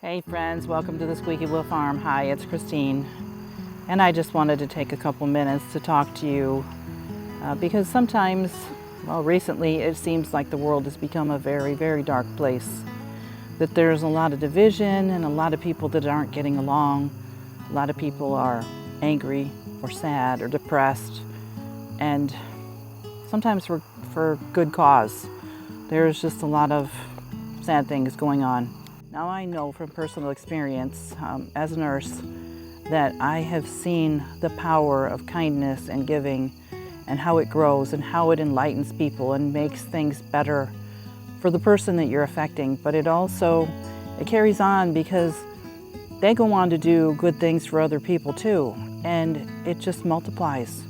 Hey friends, welcome to the Squeaky Wheel Farm. Hi, it's Christine. And I just wanted to take a couple minutes to talk to you because sometimes, recently it seems like the world has become a very, very dark place. That there's a lot of division and a lot of people that aren't getting along. A lot of people are angry or sad or depressed, and sometimes for good cause. There's just a lot of sad things going on. Now I know from personal experience as a nurse that I have seen the power of kindness and giving and how it grows and how it enlightens people and makes things better for the person that you're affecting. But it carries on because they go on to do good things for other people too, and it just multiplies.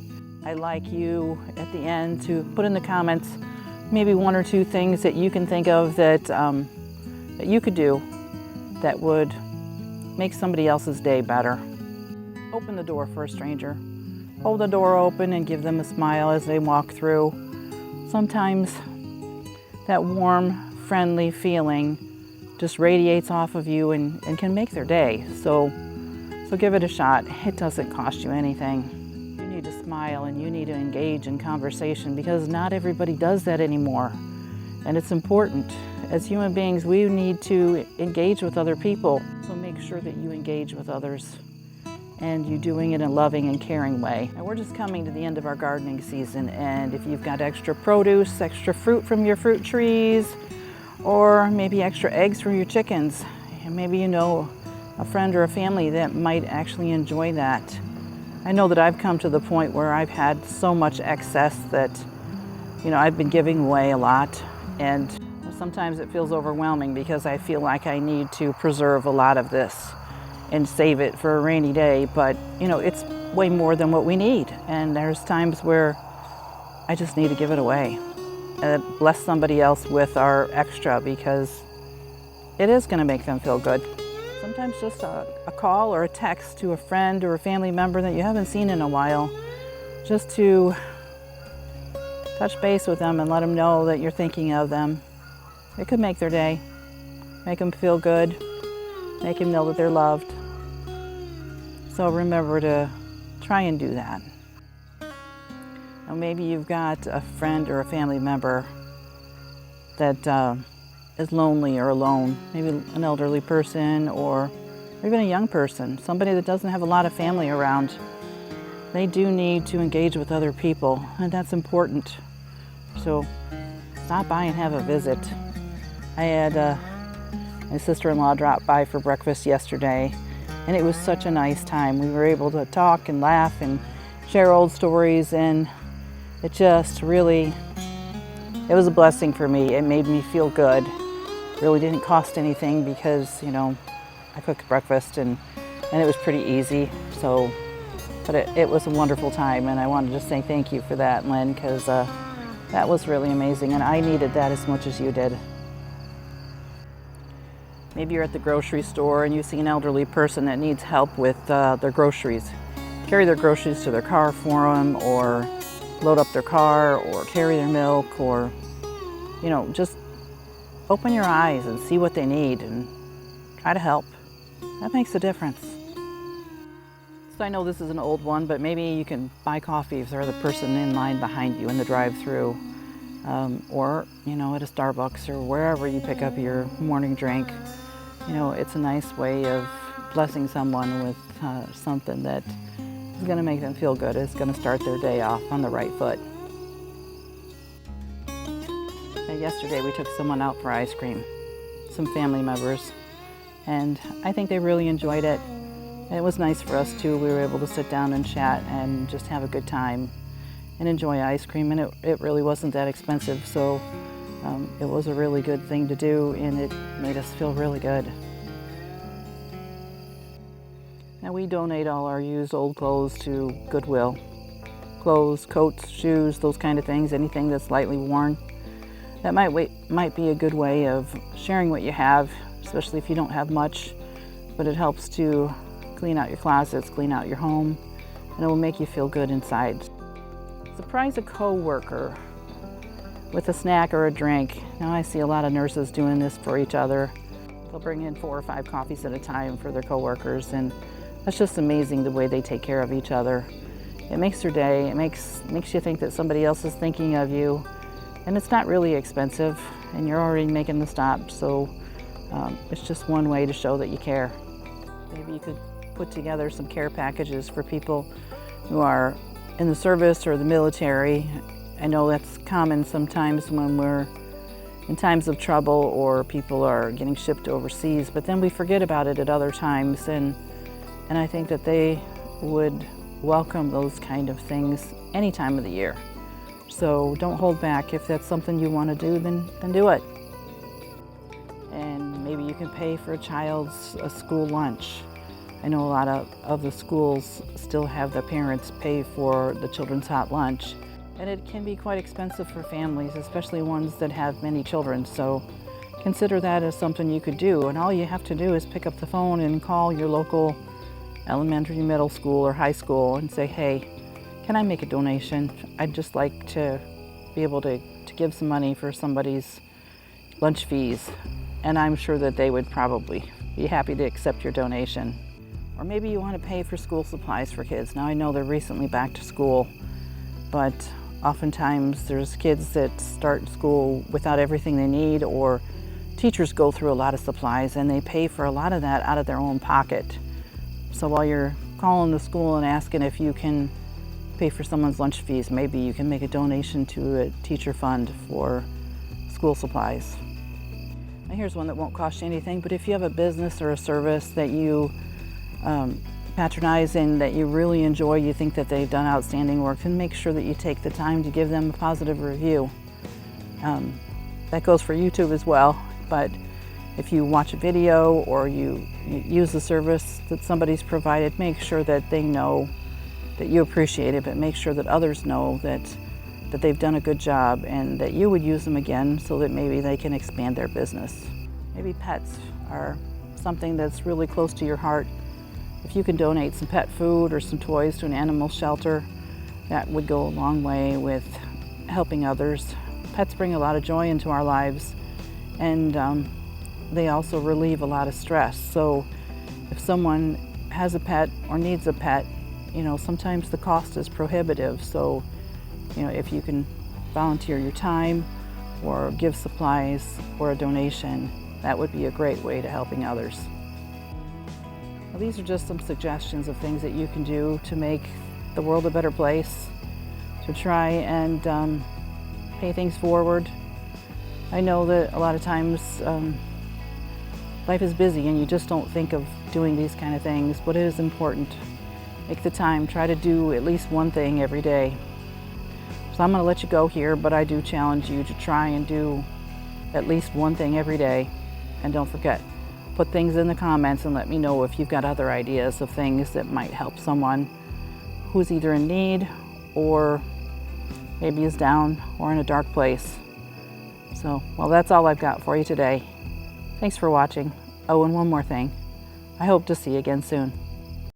I'd like you at the end to put in the comments maybe one or two things that you can think of that you could do that would make somebody else's day better. Open the door for a stranger. Hold the door open and give them a smile as they walk through. Sometimes that warm, friendly feeling just radiates off of you and can make their day. So give it a shot. It doesn't cost you anything. You need to smile and you need to engage in conversation because not everybody does that anymore. And it's important. As human beings, we need to engage with other people. So make sure that you engage with others and you're doing it in a loving and caring way. And we're just coming to the end of our gardening season, and if you've got extra produce, extra fruit from your fruit trees, or maybe extra eggs from your chickens, and maybe you know a friend or a family that might actually enjoy that. I know that I've come to the point where I've had so much excess that, I've been giving away a lot, and sometimes it feels overwhelming because I feel like I need to preserve a lot of this and save it for a rainy day, but it's way more than what we need, and there's times where I just need to give it away. Bless somebody else with our extra because it is going to make them feel good. Sometimes just a call or a text to a friend or a family member that you haven't seen in a while, just to touch base with them and let them know that you're thinking of them. It could make their day, make them feel good, make them know that they're loved. So remember to try and do that. Now maybe you've got a friend or a family member that is lonely or alone, maybe an elderly person or even a young person, somebody that doesn't have a lot of family around. They do need to engage with other people, and that's important. So stop by and have a visit. I had my sister-in-law drop by for breakfast yesterday, and it was such a nice time. We were able to talk and laugh and share old stories, and it just really, it was a blessing for me. It made me feel good. Really didn't cost anything because, I cooked breakfast and it was pretty easy. But it was a wonderful time, and I wanted to say thank you for that, Lynn, because that was really amazing, and I needed that as much as you did. Maybe you're at the grocery store and you see an elderly person that needs help with their groceries. Carry their groceries to their car for them, or load up their car, or carry their milk, or, just open your eyes and see what they need and try to help. That makes a difference. So I know this is an old one, but maybe you can buy coffee if they're the person in line behind you in the drive-through, or, at a Starbucks or wherever you pick up your morning drink. It's a nice way of blessing someone with something that is going to make them feel good. It's going to start their day off on the right foot. Yesterday we took someone out for ice cream, some family members, and I think they really enjoyed it. And it was nice for us too. We were able to sit down and chat and just have a good time and enjoy ice cream, and it really wasn't that expensive, so it was a really good thing to do, and it made us feel really good. Now we donate all our used old clothes to Goodwill. Clothes, coats, shoes, those kind of things, anything that's lightly worn. That might be a good way of sharing what you have, especially if you don't have much, but it helps to clean out your closets, clean out your home, and it will make you feel good inside. Surprise a coworker with a snack or a drink. Now I see a lot of nurses doing this for each other. They'll bring in 4 or 5 coffees at a time for their coworkers, and that's just amazing the way they take care of each other. It makes their day. It makes you think that somebody else is thinking of you, and it's not really expensive, and you're already making the stop, so it's just one way to show that you care. Maybe you could put together some care packages for people who are in the service or the military. I know that's common sometimes when we're in times of trouble or people are getting shipped overseas, but then we forget about it at other times, and I think that they would welcome those kind of things any time of the year. So don't hold back. If that's something you want to do, then do it. And maybe you can pay for a child's school lunch. I know a lot of the schools still have the parents pay for the children's hot lunch. And it can be quite expensive for families, especially ones that have many children. So consider that as something you could do. And all you have to do is pick up the phone and call your local elementary, middle school, or high school and say, hey, can I make a donation? I'd just like to be able to give some money for somebody's lunch fees. And I'm sure that they would probably be happy to accept your donation. Or maybe you want to pay for school supplies for kids. Now I know they're recently back to school, but oftentimes there's kids that start school without everything they need, or teachers go through a lot of supplies and they pay for a lot of that out of their own pocket. So while you're calling the school and asking if you can pay for someone's lunch fees, maybe you can make a donation to a teacher fund for school supplies. Now here's one that won't cost you anything, but if you have a business or a service that you patronize and that you really enjoy, you think that they've done outstanding work, then make sure that you take the time to give them a positive review. That goes for YouTube as well, but if you watch a video or you use the service that somebody's provided, make sure that they know that you appreciate it, but make sure that others know that they've done a good job and that you would use them again so that maybe they can expand their business. Maybe pets are something that's really close to your heart. If you can donate some pet food or some toys to an animal shelter, that would go a long way with helping others. Pets bring a lot of joy into our lives, and they also relieve a lot of stress. So if someone has a pet or needs a pet, sometimes the cost is prohibitive. So, if you can volunteer your time or give supplies or a donation, that would be a great way to helping others. Well, these are just some suggestions of things that you can do to make the world a better place, to try and pay things forward. I know that a lot of times life is busy and you just don't think of doing these kind of things, but it is important. Make the time, try to do at least one thing every day. So I'm going to let you go here, but I do challenge you to try and do at least one thing every day. And don't forget, put things in the comments and let me know if you've got other ideas of things that might help someone who's either in need or maybe is down or in a dark place. So, well, that's all I've got for you today. Thanks for watching. Oh, and one more thing. I hope to see you again soon.